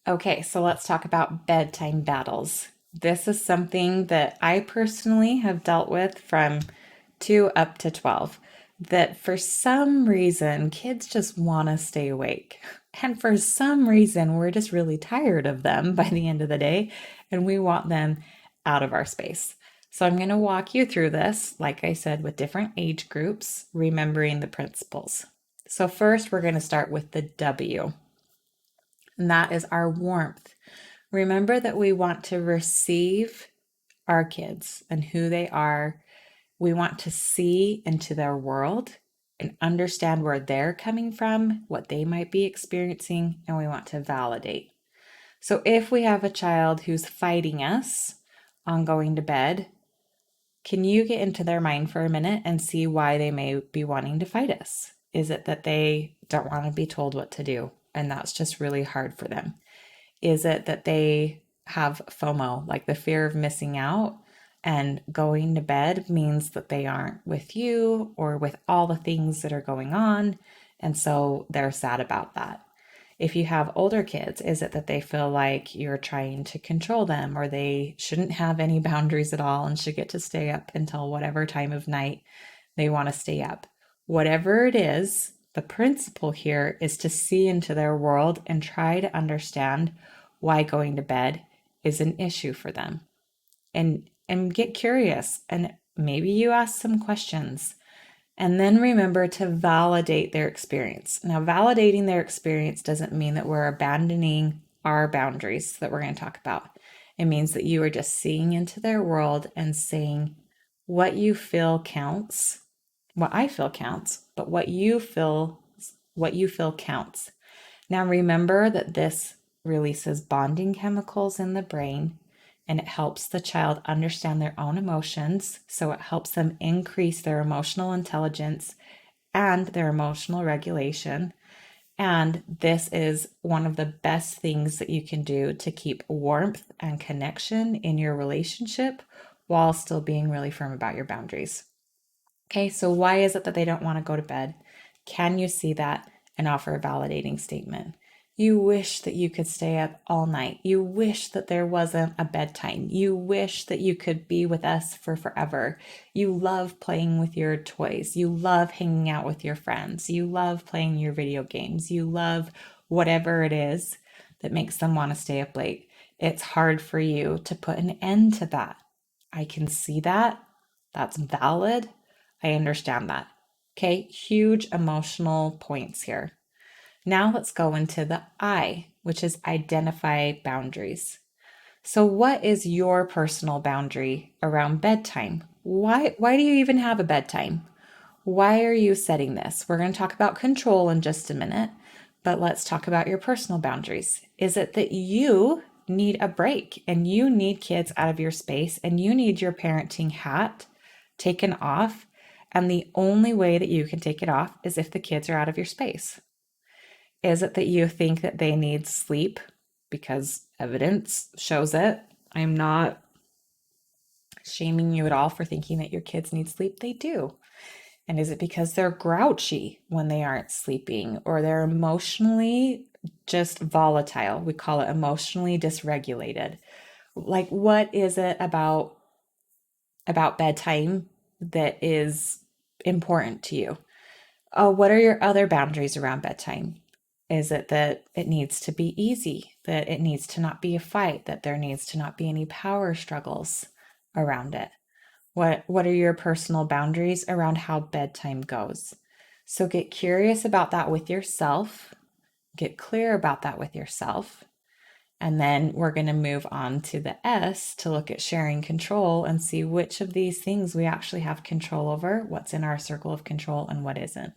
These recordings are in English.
Okay, so let's talk about bedtime battles. This is something that I personally have dealt with from 2 up to 12. That for some reason, kids just want to stay awake. And for some reason, we're just really tired of them by the end of the day, and we want them out of our space. So I'm going to walk you through this, like I said, with different age groups, remembering the principles. So first, we're going to start with the W, and that is our warmth. Remember that we want to receive our kids and who they are. We want to see into their world and understand where they're coming from, what they might be experiencing, and we want to validate. So if we have a child who's fighting us on going to bed, can you get into their mind for a minute and see why they may be wanting to fight us? Is it that they don't want to be told what to do and that's just really hard for them? Is it that they have FOMO, like the fear of missing out? And going to bed means that they aren't with you or with all the things that are going on. And so they're sad about that. If you have older kids, is it that they feel like you're trying to control them or they shouldn't have any boundaries at all and should get to stay up until whatever time of night they want to stay up? Whatever it is, the principle here is to see into their world and try to understand why going to bed is an issue for them. And get curious and maybe you ask some questions. And then remember to validate their experience. Now, validating their experience doesn't mean that we're abandoning our boundaries that we're going to talk about. It means that you are just seeing into their world and saying what you feel counts, what I feel counts, but what you feel counts. Now remember that this releases bonding chemicals in the brain and it helps the child understand their own emotions. So it helps them increase their emotional intelligence and their emotional regulation. And this is one of the best things that you can do to keep warmth and connection in your relationship while still being really firm about your boundaries. Okay, so why is it that they don't want to go to bed? Can you see that and offer a validating statement? You wish that you could stay up all night. You wish that there wasn't a bedtime. You wish that you could be with us for forever. You love playing with your toys. You love hanging out with your friends. You love playing your video games. You love whatever it is that makes them want to stay up late. It's hard for you to put an end to that. I can see that. That's valid. I understand that. Okay, huge emotional points here. Now let's go into the I, which is identify boundaries. So what is your personal boundary around bedtime? Why do you even have a bedtime? Why are you setting this? We're going to talk about control in just a minute, but let's talk about your personal boundaries. Is it that you need a break and you need kids out of your space and you need your parenting hat taken off? And the only way that you can take it off is if the kids are out of your space. Is it that you think that they need sleep because evidence shows it? I'm not shaming you at all for thinking that your kids need sleep. They do. And is it because they're grouchy when they aren't sleeping or they're emotionally just volatile? We call it emotionally dysregulated. Like what is it about bedtime that is important to you? Oh, what are your other boundaries around bedtime? Is it that it needs to be easy, that it needs to not be a fight, that there needs to not be any power struggles around it? What are your personal boundaries around how bedtime goes? So get curious about that with yourself, get clear about that with yourself. And then we're going to move on to the S to look at sharing control and see which of these things we actually have control over, what's in our circle of control and what isn't.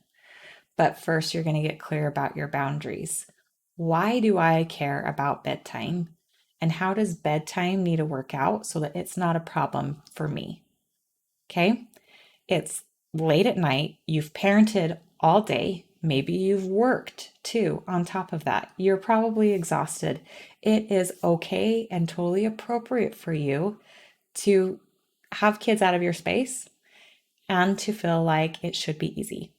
But first, you're going to get clear about your boundaries. Why do I care about bedtime? And how does bedtime need to work out so that it's not a problem for me? Okay. It's late at night. You've parented all day. Maybe you've worked too on top of that. You're probably exhausted. It is okay and totally appropriate for you to have kids out of your space and to feel like it should be easy.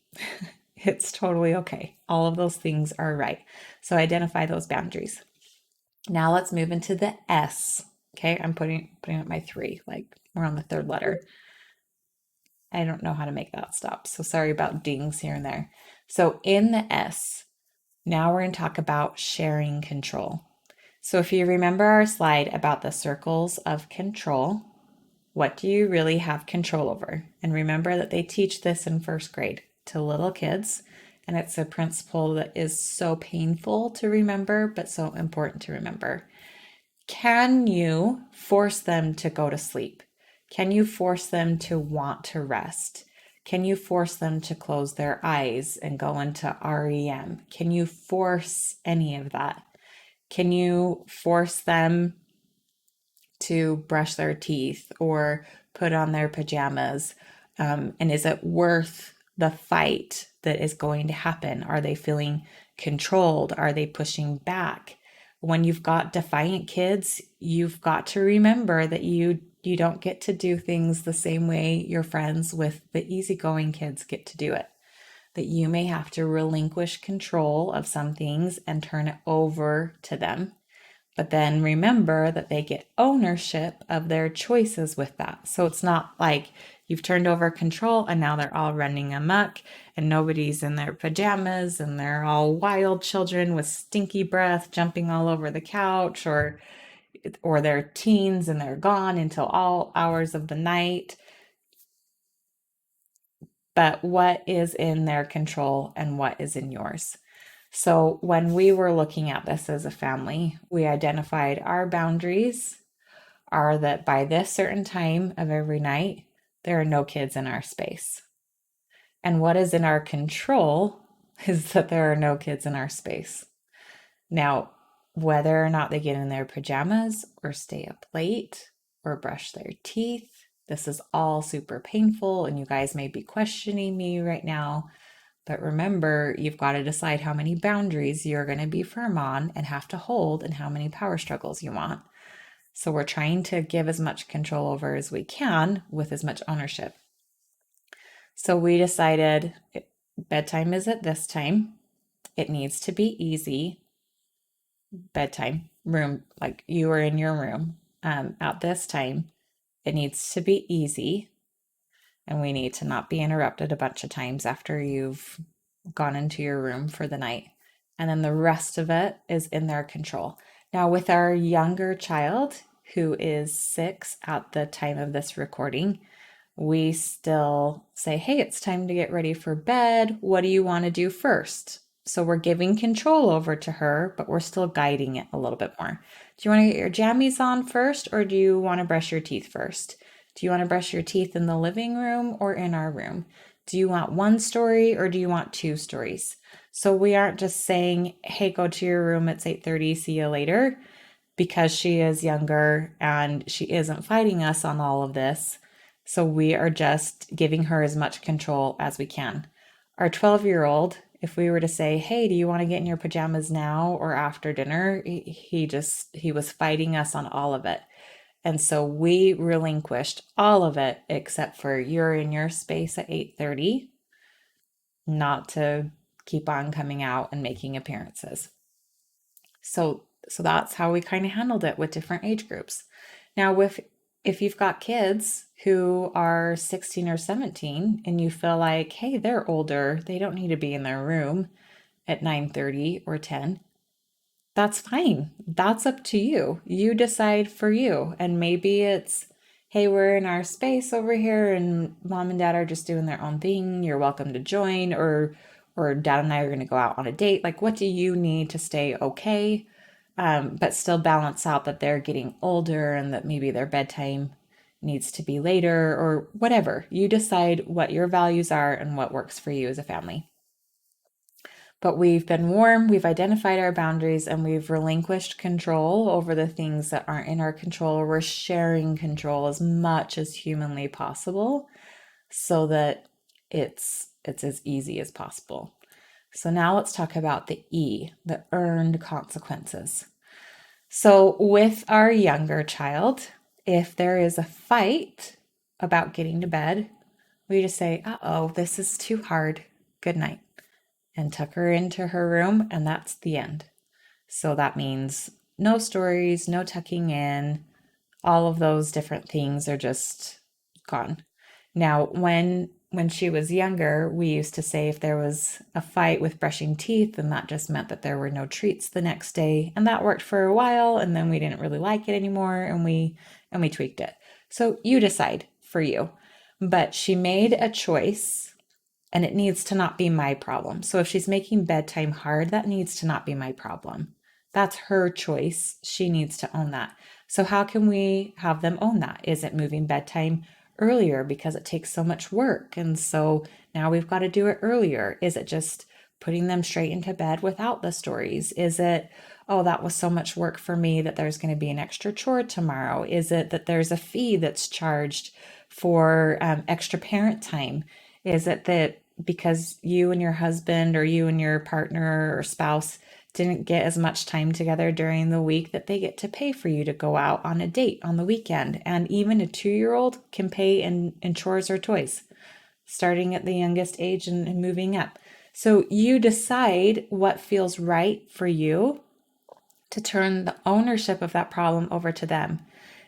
It's totally okay. All of those things are right. So identify those boundaries. Now let's move into the S. Okay, I'm putting up my three, like we're on the third letter. I don't know how to make that stop. So sorry about dings here and there. So in the S, now we're going to talk about sharing control. So if you remember our slide about the circles of control, what do you really have control over? And remember that they teach this in first grade to little kids. And it's a principle that is so painful to remember, but so important to remember. Can you force them to go to sleep? Can you force them to want to rest? Can you force them to close their eyes and go into REM? Can you force any of that? Can you force them to brush their teeth or put on their pajamas? And is it worth the fight that is going to happen? Are they feeling controlled? Are they pushing back? When you've got defiant kids, you've got to remember that you don't get to do things the same way your friends with the easygoing kids get to do it. That you may have to relinquish control of some things and turn it over to them. But then remember that they get ownership of their choices with that. So it's not like you've turned over control and now they're all running amok and nobody's in their pajamas and they're all wild children with stinky breath jumping all over the couch, or they're teens and they're gone until all hours of the night. But what is in their control and what is in yours? So when we were looking at this as a family, we identified our boundaries are that by this certain time of every night, there are no kids in our space. And what is in our control is that there are no kids in our space. Now, whether or not they get in their pajamas or stay up late or brush their teeth, this is all super painful, and you guys may be questioning me right now. But remember, you've got to decide how many boundaries you're going to be firm on and have to hold, and how many power struggles you want. So we're trying to give as much control over as we can with as much ownership. So we decided bedtime is at this time. It needs to be easy. Bedtime, room, like you are in your room at this time. It needs to be easy. And we need to not be interrupted a bunch of times after you've gone into your room for the night. And then the rest of it is in their control. Now, with our younger child, who is 6 at the time of this recording, we still say, hey, it's time to get ready for bed. What do you want to do first? So we're giving control over to her, but we're still guiding it a little bit more. Do you want to get your jammies on first, or do you want to brush your teeth first? Do you want to brush your teeth in the living room or in our room? Do you want one story or do you want 2 stories? So we aren't just saying, hey, go to your room, it's 8:30, see you later, because she is younger and she isn't fighting us on all of this. So we are just giving her as much control as we can. Our 12-year-old, if we were to say, hey, do you want to get in your pajamas now or after dinner? He was fighting us on all of it. And so we relinquished all of it except for you're in your space at 8:30, not to keep on coming out and making appearances. So that's how we kind of handled it with different age groups. Now, if you've got kids who are 16 or 17 and you feel like, hey, they're older, they don't need to be in their room at 9:30 or 10, that's fine. That's up to you. You decide for you. And maybe it's, hey, we're in our space over here and mom and dad are just doing their own thing. You're welcome to join, or dad and I are going to go out on a date. Like, what do you need to stay okay? But still balance out that they're getting older and that maybe their bedtime needs to be later or whatever. You decide what your values are and what works for you as a family. But we've been warm, we've identified our boundaries, and we've relinquished control over the things that aren't in our control. We're sharing control as much as humanly possible so that it's as easy as possible. So now let's talk about the E, the earned consequences. So with our younger child, if there is a fight about getting to bed, we just say, uh-oh, this is too hard. Good night, and tuck her into her room, and that's the end. So that means no stories, no tucking in, all of those different things are just gone. Now, when she was younger, we used to say if there was a fight with brushing teeth, then that just meant that there were no treats the next day, and that worked for a while, and then we didn't really like it anymore, and we tweaked it. So you decide for you. But she made a choice, and it needs to not be my problem. So if she's making bedtime hard, that needs to not be my problem. That's her choice. She needs to own that. So how can we have them own that? Is it moving bedtime earlier because it takes so much work? And so now we've got to do it earlier. Is it just putting them straight into bed without the stories? Is it, oh, that was so much work for me that there's going to be an extra chore tomorrow? Is it that there's a fee that's charged for extra parent time? Is it that because you and your husband or you and your partner or spouse didn't get as much time together during the week that they get to pay for you to go out on a date on the weekend? And even a 2-year-old can pay in chores or toys, starting at the youngest age and moving up. So you decide what feels right for you to turn the ownership of that problem over to them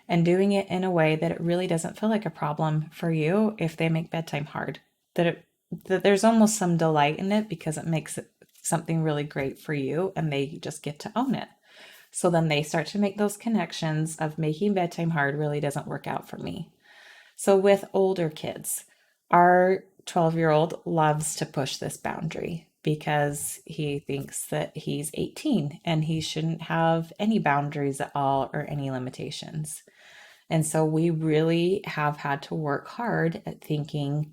and doing it in a way that it really doesn't feel like a problem for you if they make bedtime hard. That there's almost some delight in it because it makes it something really great for you and they just get to own it. So then they start to make those connections of making bedtime hard really doesn't work out for me. So with older kids, our 12-year-old loves to push this boundary because he thinks that he's 18 and he shouldn't have any boundaries at all or any limitations. And so we really have had to work hard at thinking,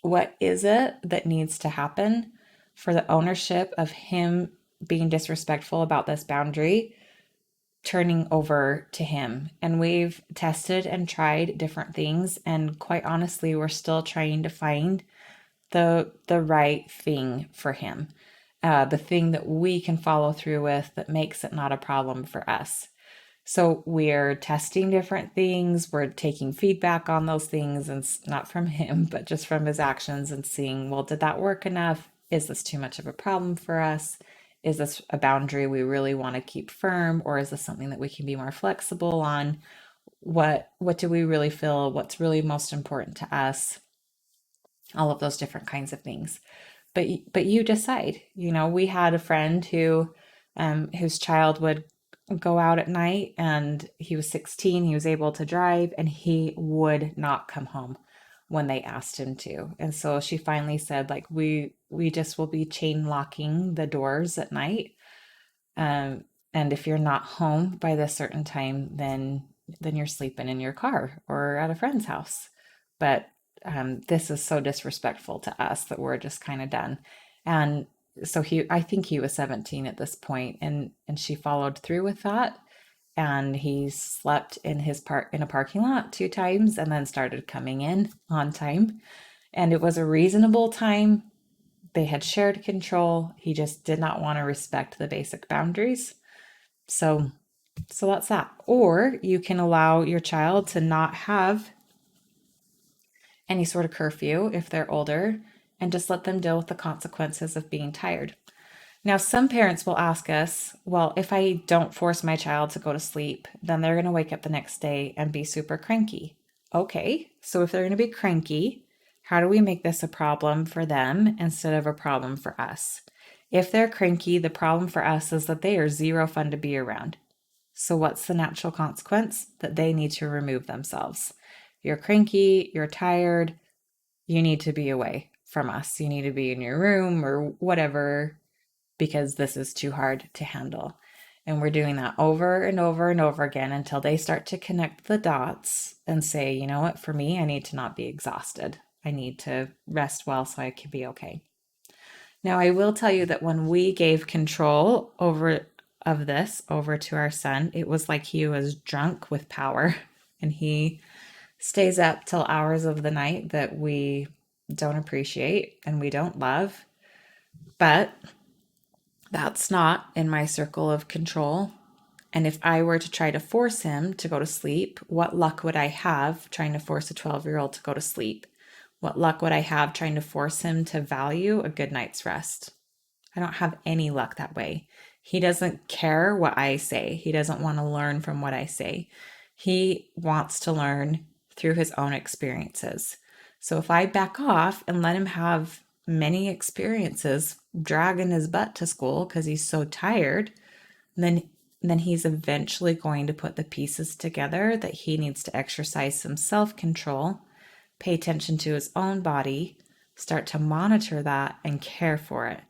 what is it that needs to happen for the ownership of him being disrespectful about this boundary turning over to him? And we've tested and tried different things, and quite honestly, we're still trying to find the right thing for him, the thing that we can follow through with that makes it not a problem for us. So we're testing different things. We're taking feedback on those things, and not from him, but just from his actions, and seeing, well, did that work enough? Is this too much of a problem for us? Is this a boundary we really want to keep firm, or is this something that we can be more flexible on? What do we really feel? What's really most important to us? All of those different kinds of things. But you decide. We had a friend whose child would go out at night, and he was 16, he was able to drive, and he would not come home when they asked him to. And so she finally said, like, we just will be chain locking the doors at night. Um, and if you're not home by this certain time, then you're sleeping in your car or at a friend's house. But this is so disrespectful to us that we're just kind of done. And so I think he was 17 at this point, and she followed through with that. And he slept in a parking lot 2 times, and then started coming in on time. And it was a reasonable time. They had shared control. He just did not want to respect the basic boundaries. So that's that. Or you can allow your child to not have any sort of curfew if they're older, and just let them deal with the consequences of being tired. Now, some parents will ask us, well, if I don't force my child to go to sleep, then they're going to wake up the next day and be super cranky. Okay, so if they're going to be cranky, how do we make this a problem for them instead of a problem for us? If they're cranky, the problem for us is that they are zero fun to be around. So what's the natural consequence? That they need to remove themselves. You're cranky, you're tired, you need to be away from us. You need to be in your room or whatever, because this is too hard to handle. And we're doing that over and over and over again until they start to connect the dots and say, you know what, for me, I need to not be exhausted. I need to rest well so I can be okay. Now, I will tell you that when we gave control of this over to our son, it was like he was drunk with power, and he stays up till hours of the night that we don't appreciate and we don't love. But that's not in my circle of control. And if I were to try to force him to go to sleep, what luck would I have trying to force a 12-year-old to go to sleep? What luck would I have trying to force him to value a good night's rest? I don't have any luck that way. He doesn't care what I say. He doesn't want to learn from what I say. He wants to learn through his own experiences. So if I back off and let him have many experiences dragging his butt to school because he's so tired, then he's eventually going to put the pieces together that he needs to exercise some self-control, pay attention to his own body, start to monitor that and care for it.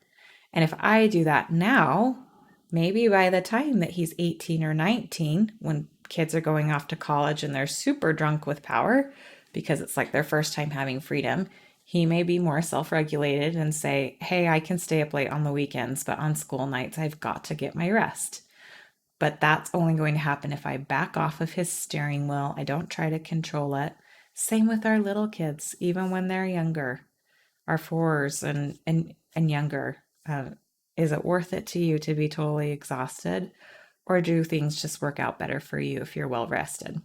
And if I do that now, maybe by the time that he's 18 or 19, when kids are going off to college and they're super drunk with power because it's like their first time having freedom, he may be more self regulated and say, hey, I can stay up late on the weekends, but on school nights, I've got to get my rest. But that's only going to happen if I back off of his steering wheel. I don't try to control it. Same with our little kids, even when they're younger, our fours and younger. Is it worth it to you to be totally exhausted? Or do things just work out better for you if you're well rested?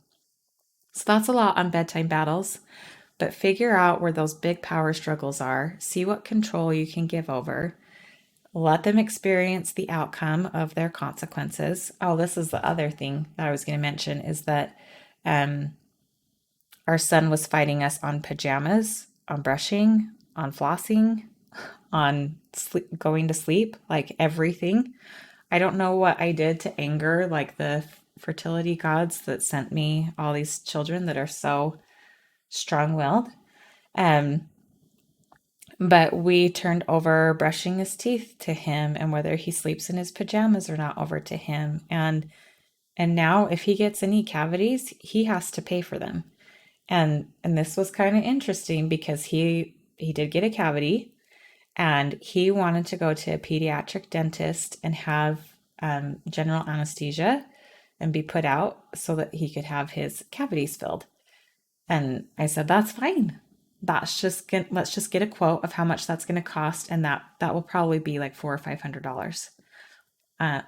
So that's a lot on bedtime battles, but figure out where those big power struggles are, see what control you can give over, let them experience the outcome of their consequences. Oh, this is the other thing that I was going to mention is that um, our son was fighting us on pajamas, on brushing, on flossing, on going to sleep, like everything. I don't know what I did to anger like the fertility gods that sent me all these children that are so strong-willed. Um, but we turned over brushing his teeth to him and whether he sleeps in his pajamas or not over to him. And now if he gets any cavities, he has to pay for them. And this was kind of interesting because he did get a cavity and he wanted to go to a pediatric dentist and have general anesthesia and be put out so that he could have his cavities filled. And I said, that's fine. Let's just get a quote of how much that's going to cost, and that will probably be like $400 or $500.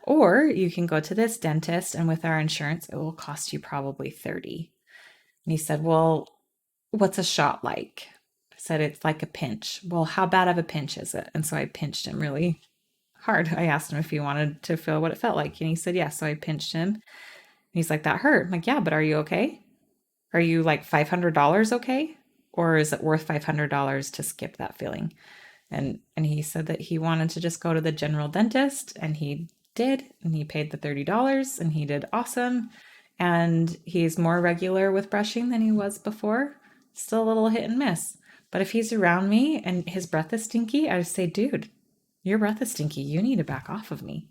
Or you can go to this dentist, and with our insurance, it will cost you probably $30. And he said, well, what's a shot like? I said, it's like a pinch. Well, how bad of a pinch is it? And so I pinched him really hard. I asked him if he wanted to feel what it felt like. And he said, yes. So I pinched him. And he's like, that hurt. I'm like, yeah, but are you okay? Are you like $500 okay? Or is it worth $500 to skip that feeling? And he said that he wanted to just go to the general dentist, and he did, and he paid the $30 and he did awesome. And he's more regular with brushing than he was before. Still a little hit and miss. But if he's around me and his breath is stinky, I just say, dude, your breath is stinky. You need to back off of me.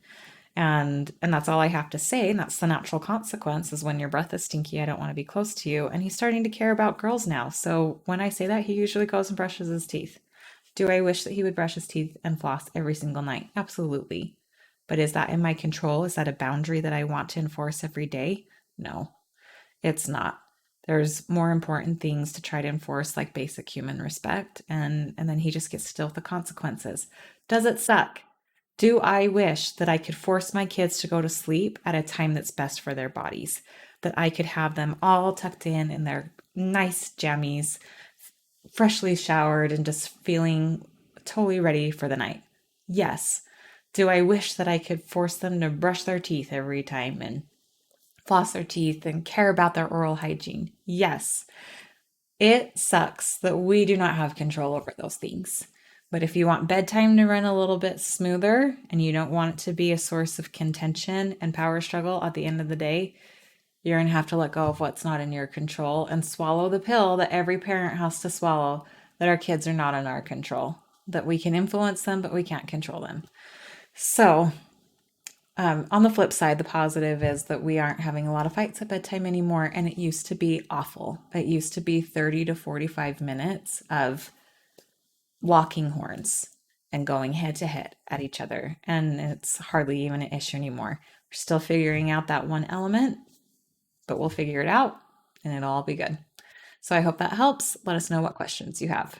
And that's all I have to say. And that's the natural consequence is when your breath is stinky, I don't want to be close to you. And he's starting to care about girls now. So when I say that, he usually goes and brushes his teeth. Do I wish that he would brush his teeth and floss every single night? Absolutely. But is that in my control? Is that a boundary that I want to enforce every day? No, it's not. There's more important things to try to enforce, like basic human respect, and then he just gets to deal with the consequences. Does it suck? Do I wish that I could force my kids to go to sleep at a time that's best for their bodies? That I could have them all tucked in their nice jammies, freshly showered, and just feeling totally ready for the night? Yes. Do I wish that I could force them to brush their teeth every time and floss their teeth and care about their oral hygiene? Yes. It sucks that we do not have control over those things. But if you want bedtime to run a little bit smoother and you don't want it to be a source of contention and power struggle at the end of the day, you're going to have to let go of what's not in your control and swallow the pill that every parent has to swallow, that our kids are not in our control, that we can influence them, but we can't control them. So on the flip side, the positive is that we aren't having a lot of fights at bedtime anymore. And it used to be awful. It used to be 30 to 45 minutes of locking horns and going head to head at each other. And it's hardly even an issue anymore. We're still figuring out that one element, but we'll figure it out and it'll all be good. So I hope that helps. Let us know what questions you have.